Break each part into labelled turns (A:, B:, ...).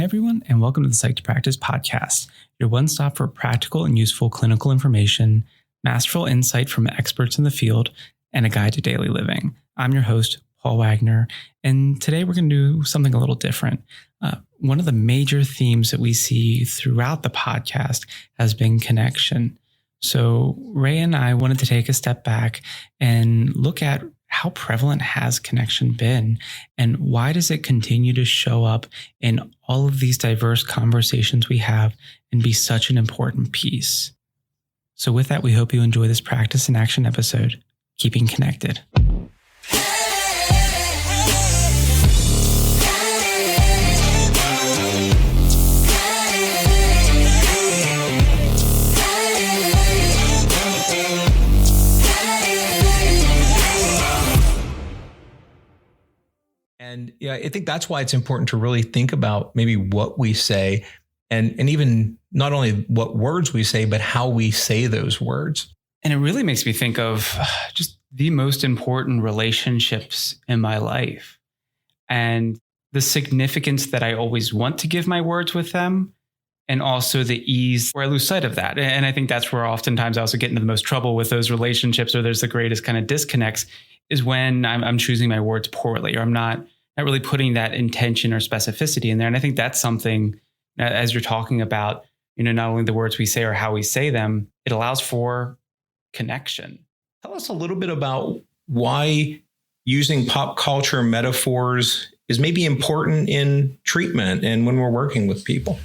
A: everyone, and welcome to the Psyched Practice Podcast, your one-stop for practical and useful clinical information, masterful insight from experts in the field, and a guide to daily living. I'm your host, Paul Wagner, and today we're going to do something a little different. One of the major themes that we see throughout the podcast has been connection. So Ray and I wanted to take a step back and look at how prevalent has connection been, and why does it continue to show up in all of these diverse conversations we have and be such an important piece. So with that, we hope you enjoy this practice in action episode, Keeping Connected.
B: And yeah, I think that's why it's important to really think about maybe what we say and even not only what words we say, but how we say those words.
A: And it really makes me think of just the most important relationships in my life and the significance that I always want to give my words with them, and also the ease where I lose sight of that. And I think that's where oftentimes I also get into the most trouble with those relationships, or there's the greatest kind of disconnects, is when I'm choosing my words poorly, or I'm not really putting that intention or specificity in there. And I think that's something, as you're talking about, not only the words we say or how we say them, it allows for connection.
B: Tell us a little bit about why using pop culture metaphors is maybe important in treatment and when we're working with people.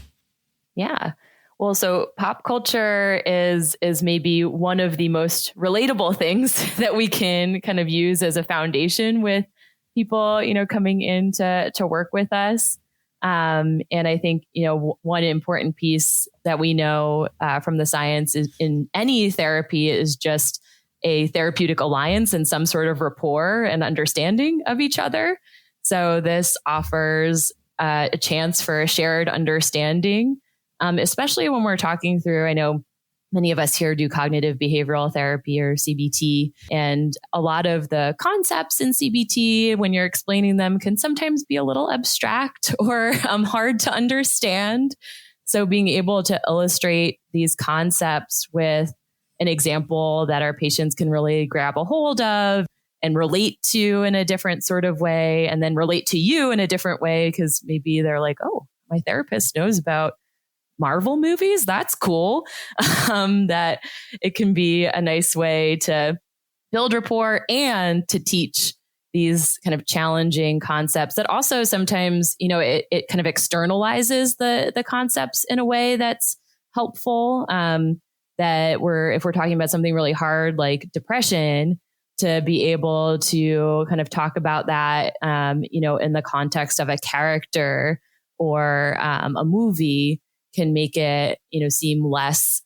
C: Yeah. Well, so pop culture is maybe one of the most relatable things that we can kind of use as a foundation with people, coming in to work with us. And I think, one important piece that we know from the science is in any therapy is just a therapeutic alliance and some sort of rapport and understanding of each other. So this offers a chance for a shared understanding, especially when we're talking through, I know many of us here do cognitive behavioral therapy or CBT, and a lot of the concepts in CBT, when you're explaining them, can sometimes be a little abstract or hard to understand. So being able to illustrate these concepts with an example that our patients can really grab a hold of and relate to in a different sort of way, and then relate to you in a different way, because maybe they're like, oh, my therapist knows about Marvel movies. That's cool. That it can be a nice way to build rapport and to teach these kind of challenging concepts that also sometimes, it kind of externalizes the concepts in a way that's helpful. That if we're talking about something really hard like depression, to be able to kind of talk about that, in the context of a character or a movie, can make it, seem less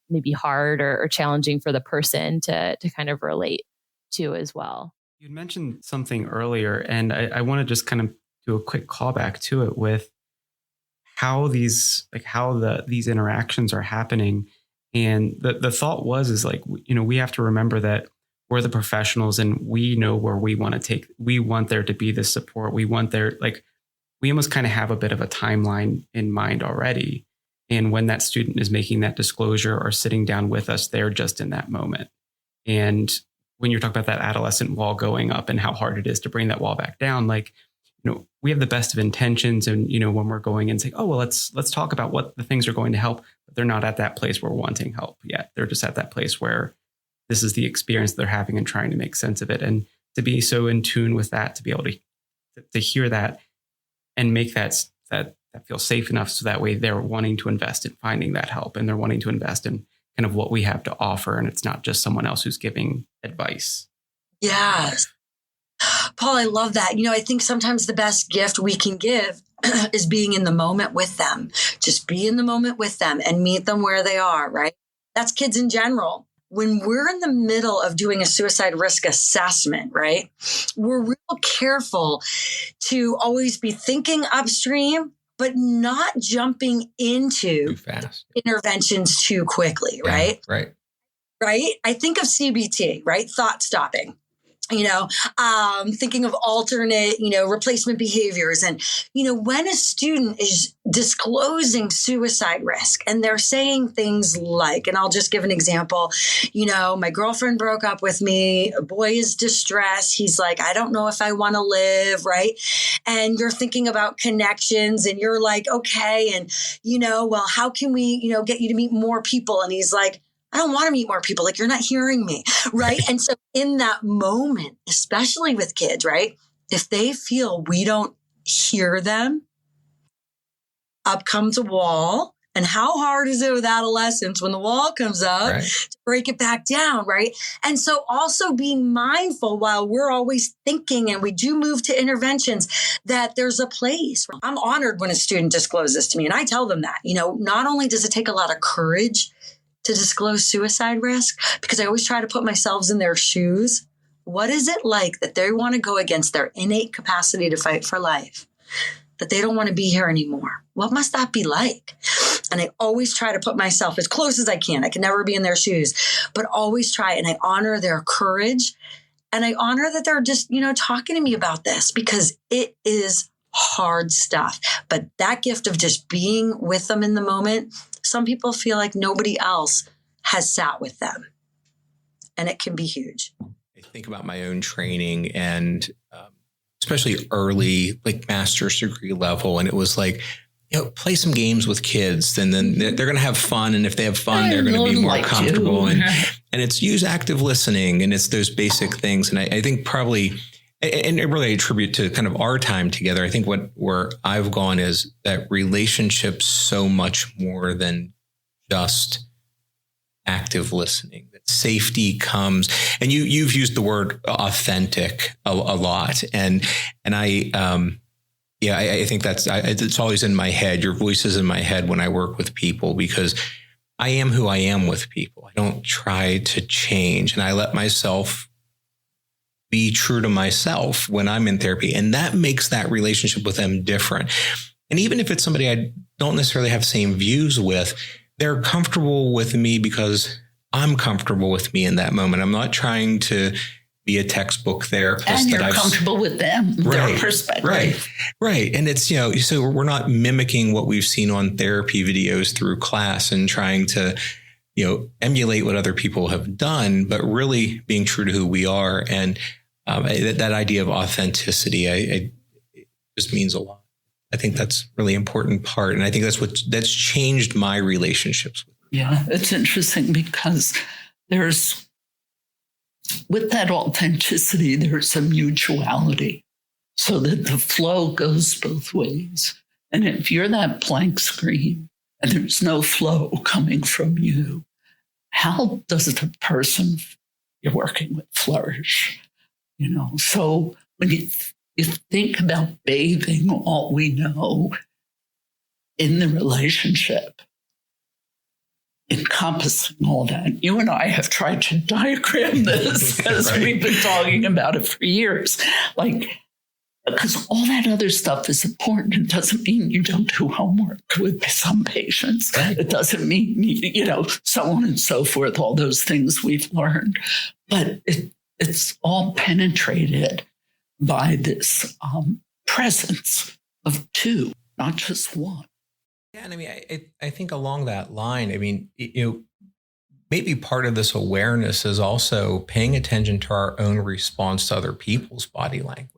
C: maybe hard or challenging for the person to kind of relate to as well.
A: You mentioned something earlier, and I want to just kind of do a quick callback to it with how these interactions are happening. And the thought is we have to remember that we're the professionals and we know where we want to take. We want there to be this support. We want there, we almost kind of have a bit of a timeline in mind already. And when that student is making that disclosure or sitting down with us, they're just in that moment. And when you're talking about that adolescent wall going up and how hard it is to bring that wall back down, we have the best of intentions. And, when we're going and saying, oh, well, let's talk about what the things are going to help, but they're not at that place where we're wanting help yet. They're just at that place where this is the experience they're having and trying to make sense of it. And to be so in tune with that, to be able to hear that, and make that feel safe enough, so that way they're wanting to invest in finding that help, and they're wanting to invest in kind of what we have to offer, and it's not just someone else who's giving advice.
D: Yes. Paul, I love that. I think sometimes the best gift we can give is being in the moment with them. Just be in the moment with them and meet them where they are, right? That's kids in general. When we're in the middle of doing a suicide risk assessment, right, we're real careful to always be thinking upstream, but not jumping into
B: too fast
D: interventions too quickly, right?
B: Right.
D: Right. I think of CBT, right? Thought stopping. thinking of alternate, replacement behaviors. And, when a student is disclosing suicide risk and they're saying things like, and I'll just give an example, my girlfriend broke up with me, a boy is distressed. He's like, I don't know if I want to live, right? And you're thinking about connections and you're like, okay. And, well, how can we, get you to meet more people? And he's like, I don't want to meet more people. Like, you're not hearing me. Right. And so in that moment, especially with kids, right, if they feel we don't hear them, up comes a wall. And how hard is it with adolescents when the wall comes up to break it back down, right? And so also being mindful while we're always thinking, and we do move to interventions, that there's a place. I'm honored when a student discloses to me, and I tell them that, not only does it take a lot of courage to disclose suicide risk, because I always try to put myself in their shoes. What is it like that they want to go against their innate capacity to fight for life, that they don't want to be here anymore? What must that be like? And I always try to put myself as close as I can. I can never be in their shoes, but always try. And I honor their courage. And I honor that they're just, talking to me about this, because it is hard stuff. But that gift of just being with them in the moment, some people feel like nobody else has sat with them, and it can be huge.
B: I think about my own training, and especially early, like master's degree level. And it was like, play some games with kids, and then they're going to have fun. And if they have fun, they're going to be more comfortable. And it's use active listening, and it's those basic things. And I think probably, and it really attribute to kind of our time together. I think where I've gone is that relationships so much more than just active listening. That safety comes, and you've used the word authentic a lot, and I think it's always in my head. Your voice is in my head when I work with people, because I am who I am with people. I don't try to change, and I let myself be true to myself when I'm in therapy. And that makes that relationship with them different. And even if it's somebody I don't necessarily have the same views with, they're comfortable with me because I'm comfortable with me in that moment. I'm not trying to be a textbook therapist.
E: And you're comfortable with them, their perspective.
B: Right. And it's, so we're not mimicking what we've seen on therapy videos through class and trying to, emulate what other people have done, but really being true to who we are. And that idea of authenticity, it just means a lot. I think that's a really important part. And I think that's changed my relationships.
E: Yeah, it's interesting because with that authenticity, there's a mutuality so that the flow goes both ways. And if you're that blank screen and there's no flow coming from you, how does the person you're working with flourish? So when you think about bathing all we know in the relationship, encompassing all that, you and I have tried to diagram this because we've been talking about it for years. Because all that other stuff is important. It doesn't mean you don't do homework with some patients. Right. It doesn't mean, so on and so forth, all those things we've learned. But it's all penetrated by this presence of two, not just one.
B: Yeah, and I think along that line, maybe part of this awareness is also paying attention to our own response to other people's body language.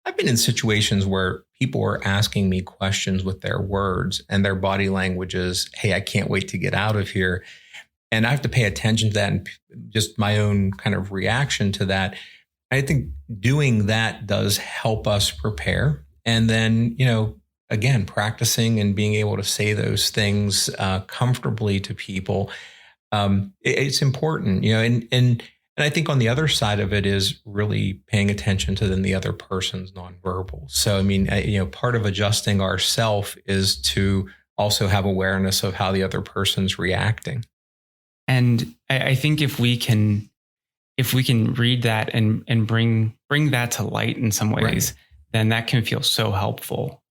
B: I've been in situations where people are asking me questions with their words, and their body language is, hey, I can't wait to get out of here. And I have to pay attention to that and just my own kind of reaction to that. I think doing that does help us prepare. And then, again, practicing and being able to say those things comfortably to people, it's important, and I think on the other side of it is really paying attention to then the other person's nonverbal. So, part of adjusting ourself is to also have awareness of how the other person's reacting.
A: And I think if we can read that and bring that to light in some ways, then that can feel so helpful.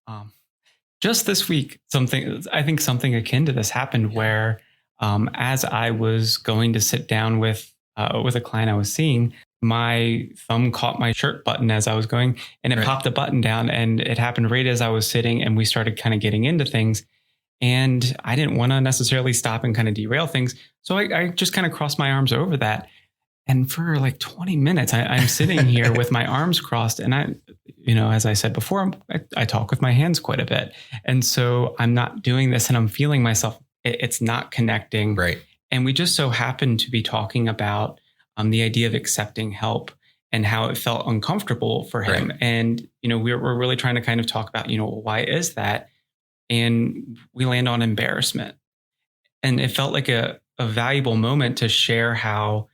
A: Just this week, something akin to this happened where as I was going to sit down with a client I was seeing, my thumb caught my shirt button as I was going, and it popped the button down, and it happened right as I was sitting, and we started kind of getting into things. And I didn't want to necessarily stop and kind of derail things. So I just kind of crossed my arms over that. And for like 20 minutes, I'm sitting here with my arms crossed. And I, as I said before, I talk with my hands quite a bit. And so I'm not doing this, and I'm feeling myself, it's not connecting.
B: Right.
A: And we just so happened to be talking about the idea of accepting help and how it felt uncomfortable for him.
B: Right.
A: And, we're really trying to kind of talk about, why is that? And we land on embarrassment. And it felt like a valuable moment to share how,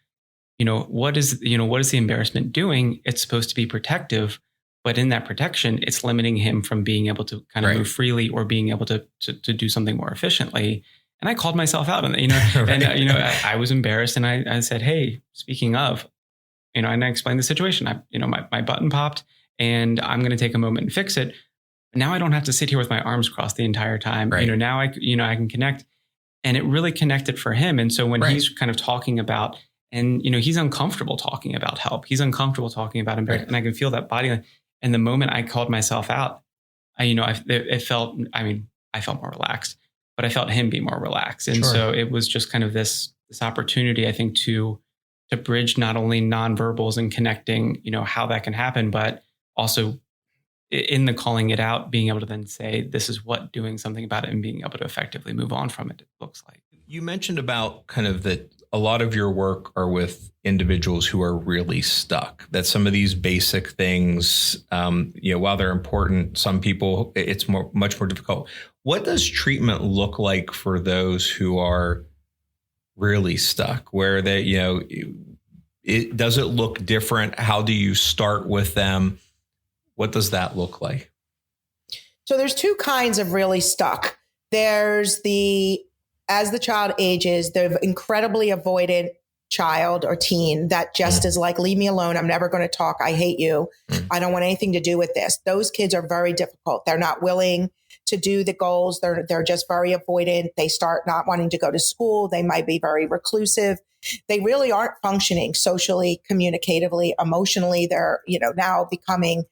A: what is the embarrassment doing? It's supposed to be protective, but in that protection, it's limiting him from being able to kind of move freely or being able to do something more efficiently. And I called myself out on that, and, I was embarrassed, and I said, hey, speaking of, and I explained the situation. My button popped, and I'm going to take a moment and fix it. Now I don't have to sit here with my arms crossed the entire time.
B: Right.
A: Now I can connect, and it really connected for him. And so when he's kind of talking about, and, he's uncomfortable talking about help, he's uncomfortable talking about embarrassment, and I can feel that body. And the moment I called myself out, I felt more relaxed, but I felt him be more relaxed. And so it was just kind of this opportunity, I think, to bridge not only nonverbals and connecting, how that can happen, but also in the calling it out, being able to then say, this is what doing something about it and being able to effectively move on from it looks like.
B: You mentioned about kind of that a lot of your work are with individuals who are really stuck, that some of these basic things, while they're important, some people, it's much more difficult. What does treatment look like for those who are really stuck, where they, does it look different? How do you start with them? What does that look like?
F: So there's two kinds of really stuck. There's as the child ages, the incredibly avoidant child or teen that just is like, leave me alone. I'm never going to talk. I hate you. I don't want anything to do with this. Those kids are very difficult. They're not willing to do the goals. They're just very avoidant. They start not wanting to go to school. They might be very reclusive. They really aren't functioning socially, communicatively, emotionally. They're, now becoming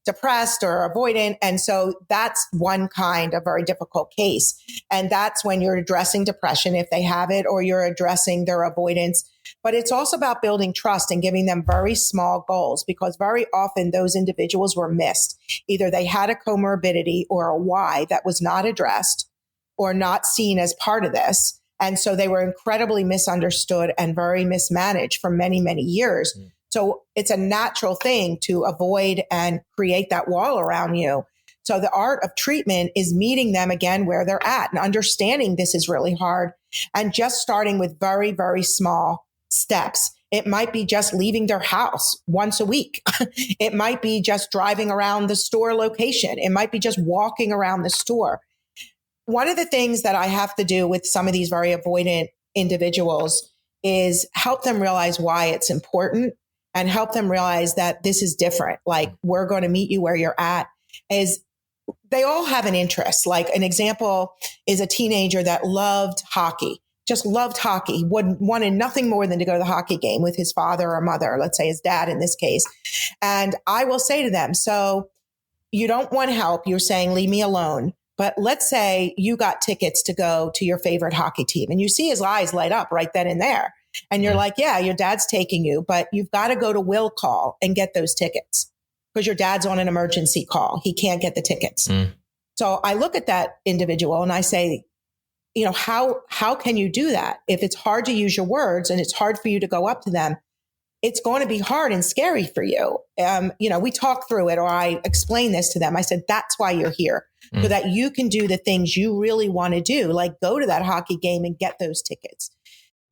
F: depressed or avoidant. And so that's one kind of very difficult case. And that's when you're addressing depression if they have it, or you're addressing their avoidance. But it's also about building trust and giving them very small goals, because very often those individuals were missed. Either they had a comorbidity or a why that was not addressed or not seen as part of this. And so they were incredibly misunderstood and very mismanaged for many, many years. So it's a natural thing to avoid and create that wall around you. So the art of treatment is meeting them again where they're at and understanding this is really hard, and just starting with very, very small steps. It might be just leaving their house once a week. It might be just driving around the store location. It might be just walking around the store. One of the things that I have to do with some of these very avoidant individuals is help them realize why it's important, and help them realize that this is different. Like, we're going to meet you where you're at. Is they all have an interest. Like, an example is a teenager that loved hockey, just loved hockey, wanted nothing more than to go to the hockey game with his father or mother, let's say his dad in this case. And I will say to them, so you don't want help. You're saying, leave me alone. But let's say you got tickets to go to your favorite hockey team, and you see his eyes light up right then and there. And you're like, yeah, your dad's taking you, but you've got to go to will call and get those tickets because your dad's on an emergency call. He can't get the tickets. So I look at that individual and I say, how can you do that? If it's hard to use your words and it's hard for you to go up to them, it's going to be hard and scary for you. We talk through it, or I explain this to them. I said, that's why you're here, so that you can do the things you really want to do, like go to that hockey game and get those tickets.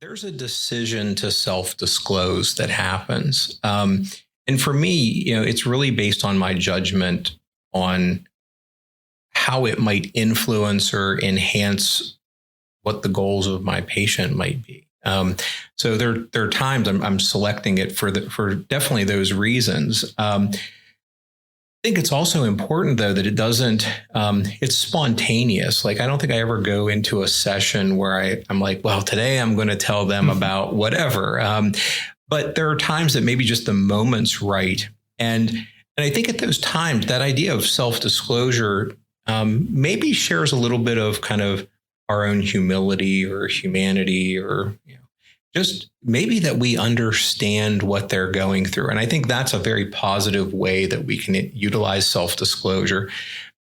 B: There's a decision to self-disclose that happens. And for me, it's really based on my judgment on how it might influence or enhance what the goals of my patient might be. So there are times I'm selecting it for definitely those reasons. I think it's also important, though, that it doesn't, it's spontaneous. Like, I don't think I ever go into a session where I'm like, well, today I'm going to tell them about whatever. but there are times that maybe just the moment's right. And I think at those times, that idea of self-disclosure maybe shares a little bit of kind of our own humility or humanity, or just maybe that we understand what they're going through. And I think that's a very positive way that we can utilize self-disclosure.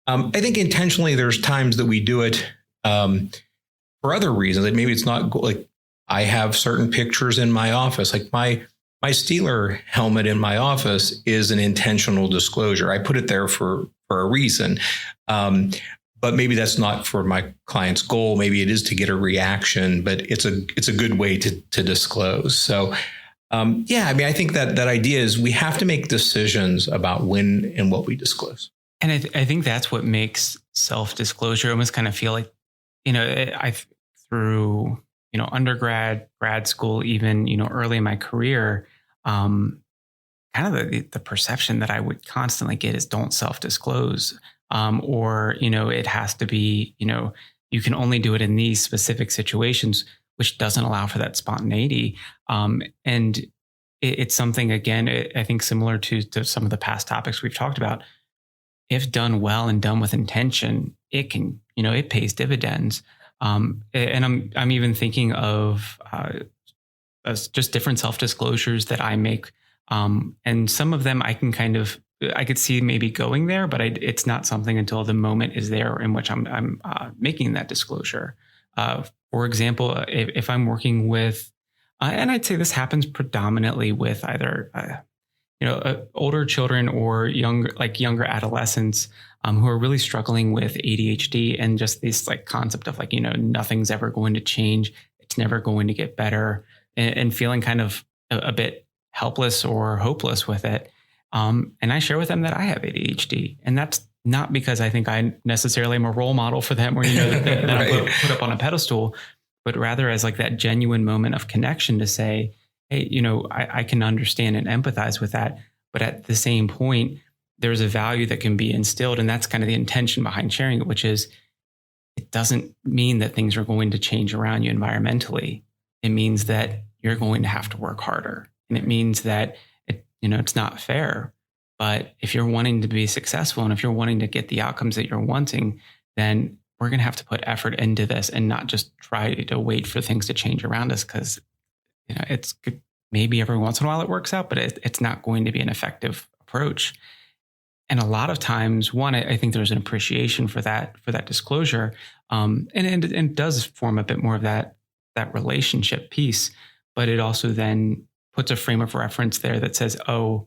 B: I think intentionally, there's times that we do it for other reasons. Like maybe it's not like I have certain pictures in my office, like my Steeler helmet in my office is an intentional disclosure. I put it there for a reason. But maybe that's not for my client's goal. Maybe it is to get a reaction, but it's a good way to disclose. So, I mean, I think that idea is we have to make decisions about when and what we disclose.
A: And I think that's what makes self-disclosure almost kind of feel like, I through, undergrad, grad school, even, early in my career, kind of the perception that I would constantly get is don't self-disclose. Or, it has to be, you can only do it in these specific situations, which doesn't allow for that spontaneity. And it's something, again, I think similar to some of the past topics we've talked about. If done well and done with intention, it can, it pays dividends. And I'm even thinking of just different self-disclosures that I make. And some of them I could see maybe going there, but it's not something until the moment is there in which I'm making that disclosure. For example, if I'm working with, and I'd say this happens predominantly with either, older children or younger adolescents who are really struggling with ADHD and just this concept of nothing's ever going to change. It's never going to get better, and feeling kind of a bit helpless or hopeless with it. And I share with them that I have ADHD, and that's not because I think I necessarily am a role model for them or, that
B: right.
A: I'm put up on a pedestal, but rather as that genuine moment of connection to say, hey, I can understand and empathize with that. But at the same point, there's a value that can be instilled. And that's kind of the intention behind sharing it, which is it doesn't mean that things are going to change around you environmentally. It means that you're going to have to work harder. And it means that it's not fair. But if you're wanting to be successful and if you're wanting to get the outcomes that you're wanting, then we're going to have to put effort into this and not just try to wait for things to change around us, because it's good. Maybe every once in a while it works out, but it's not going to be an effective approach. And a lot of times, I think there's an appreciation for that disclosure, and it does form a bit more of that relationship piece. But it also then puts a frame of reference there that says, oh,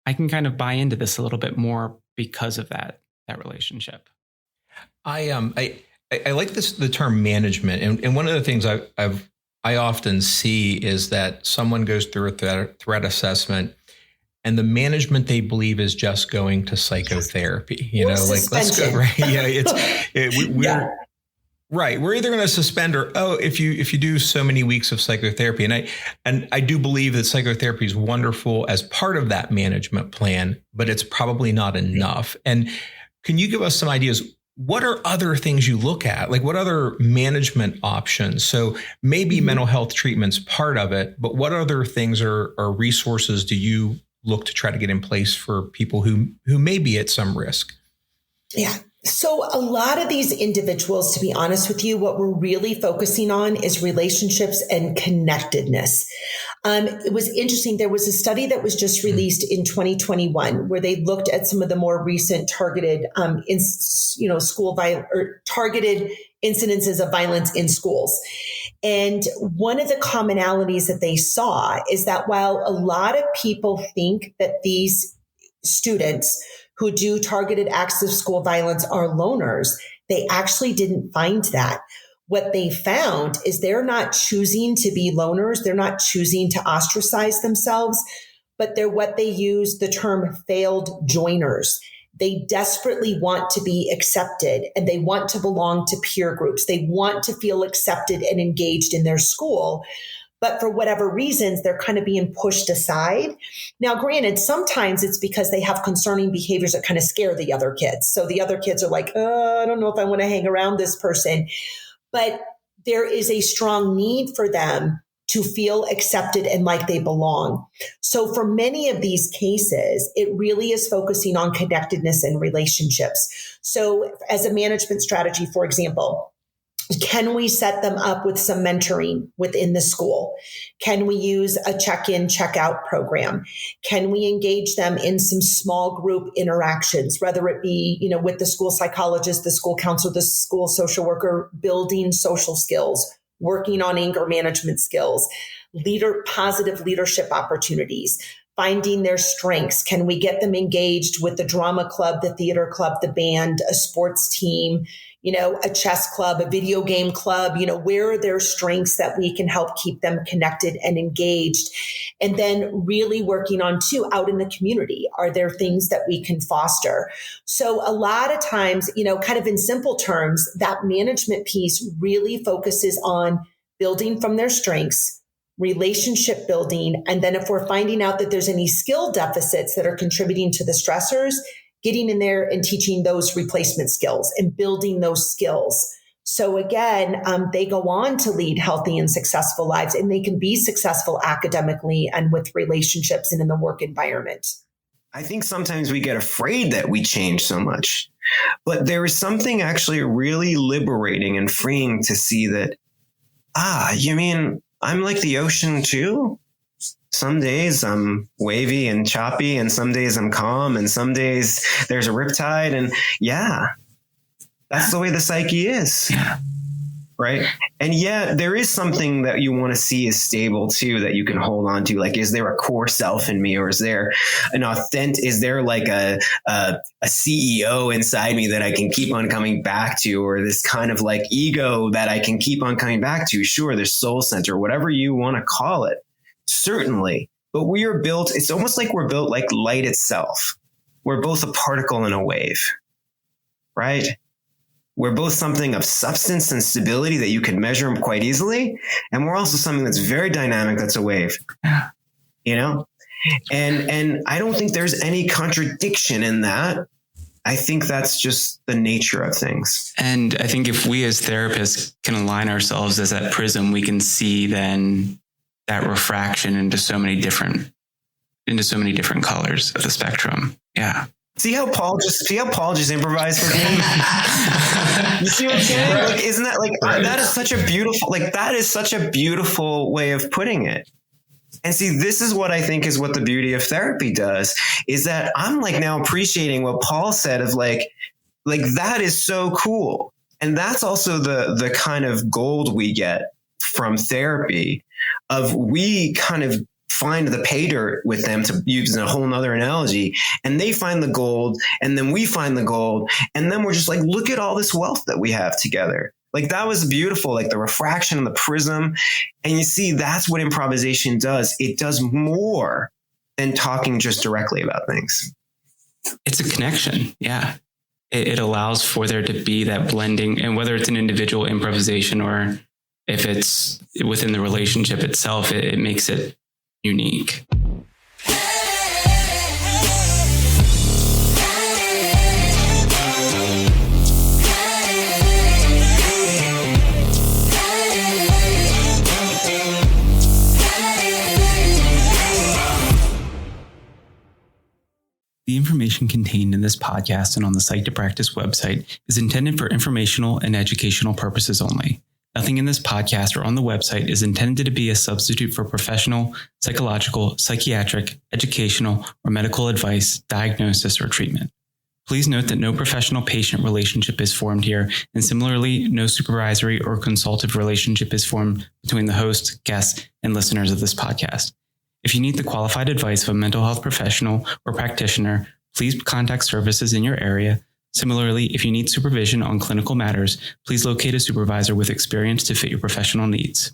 A: I can kind of buy into this a little bit more because of that relationship.
B: I like the term management, and one of the things I often see is that someone goes through a threat assessment, and the management they believe is just going to psychotherapy. Let's go. Right? Yeah, right. We're either going to suspend or if you do so many weeks of psychotherapy, and I do believe that psychotherapy is wonderful as part of that management plan, but it's probably not enough. And can you give us some ideas? What are other things you look at? What other management options? So maybe mental health treatment's part of it, but what other things or resources do you look to try to get in place for people who may be at some risk?
F: Yeah. So a lot of these individuals, to be honest with you, what we're really focusing on is relationships and connectedness. It was interesting. There was a study that was just released in 2021 where they looked at some of the more recent targeted, school violence or targeted incidences of violence in schools. And one of the commonalities that they saw is that while a lot of people think that these students who do targeted acts of school violence are loners, they actually didn't find that. What they found is they're not choosing to be loners. They're not choosing to ostracize themselves, but they're what they use the term failed joiners. They desperately want to be accepted and they want to belong to peer groups. They want to feel accepted and engaged in their school. But for whatever reasons, they're kind of being pushed aside. Now, granted, sometimes it's because they have concerning behaviors that kind of scare the other kids. So the other kids are like, I don't know if I want to hang around this person. But there is a strong need for them to feel accepted and like they belong. So for many of these cases, it really is focusing on connectedness and relationships. So as a management strategy, for example, can we set them up with some mentoring within the school? Can we use a check-in, check-out program? Can we engage them in some small group interactions, whether it be, with the school psychologist, the school counselor, the school social worker, building social skills, working on anger management skills, positive leadership opportunities, finding their strengths. Can we get them engaged with the drama club, the theater club, the band, a sports team, a chess club, a video game club, where are their strengths that we can help keep them connected and engaged? And then really working on too, out in the community, are there things that we can foster? So a lot of times, kind of in simple terms, that management piece really focuses on building from their strengths, relationship building. And then if we're finding out that there's any skill deficits that are contributing to the stressors, getting in there and teaching those replacement skills and building those skills. So again, they go on to lead healthy and successful lives, and they can be successful academically and with relationships and in the work environment.
G: I think sometimes we get afraid that we change so much, but there is something actually really liberating and freeing to see that, you mean I'm like the ocean too? Some days I'm wavy and choppy, and some days I'm calm, and some days there's a riptide. And that's the way the psyche is.
A: Yeah.
G: Right. And yet there is something that you want to see is stable too, that you can hold on to. Like, is there a core self in me, or is there is there like a CEO inside me that I can keep on coming back to, or this kind of like ego that I can keep on coming back to? Sure. There's soul center, whatever you want to call it. Certainly. But we are built, it's almost like we're built like light itself. We're both a particle and a wave, right? We're both something of substance and stability that you can measure quite easily. And we're also something that's very dynamic. That's a wave, And I don't think there's any contradiction in that. I think that's just the nature of things.
A: And I think if we as therapists can align ourselves as that prism, we can see then that refraction into so many different colors of the spectrum. Yeah.
G: See how Paul just improvised with me? You see what I'm saying? Like, isn't that like, that is such a beautiful way of putting it. And see, this is what I think is what the beauty of therapy does, is that I'm like now appreciating what Paul said of like that is so cool. And that's also the kind of gold we get from therapy, of we kind of find the pay dirt with them, to use a whole nother analogy, and they find the gold, and then we find the gold, and then we're just like, look at all this wealth that we have together. Like, that was beautiful, like the refraction and the prism. And you see, that's what improvisation does. It does more than talking just directly about things.
A: It's a connection. Yeah. It allows for there to be that blending, and whether it's an individual improvisation or if it's within the relationship itself, it makes it unique. The information contained in this podcast and on the Psyched to Practice website is intended for informational and educational purposes only. Nothing in this podcast or on the website is intended to be a substitute for professional, psychological, psychiatric, educational, or medical advice, diagnosis, or treatment. Please note that no professional patient relationship is formed here, and similarly, no supervisory or consultative relationship is formed between the host, guests, and listeners of this podcast. If you need the qualified advice of a mental health professional or practitioner, please contact services in your area. Similarly, if you need supervision on clinical matters, please locate a supervisor with experience to fit your professional needs.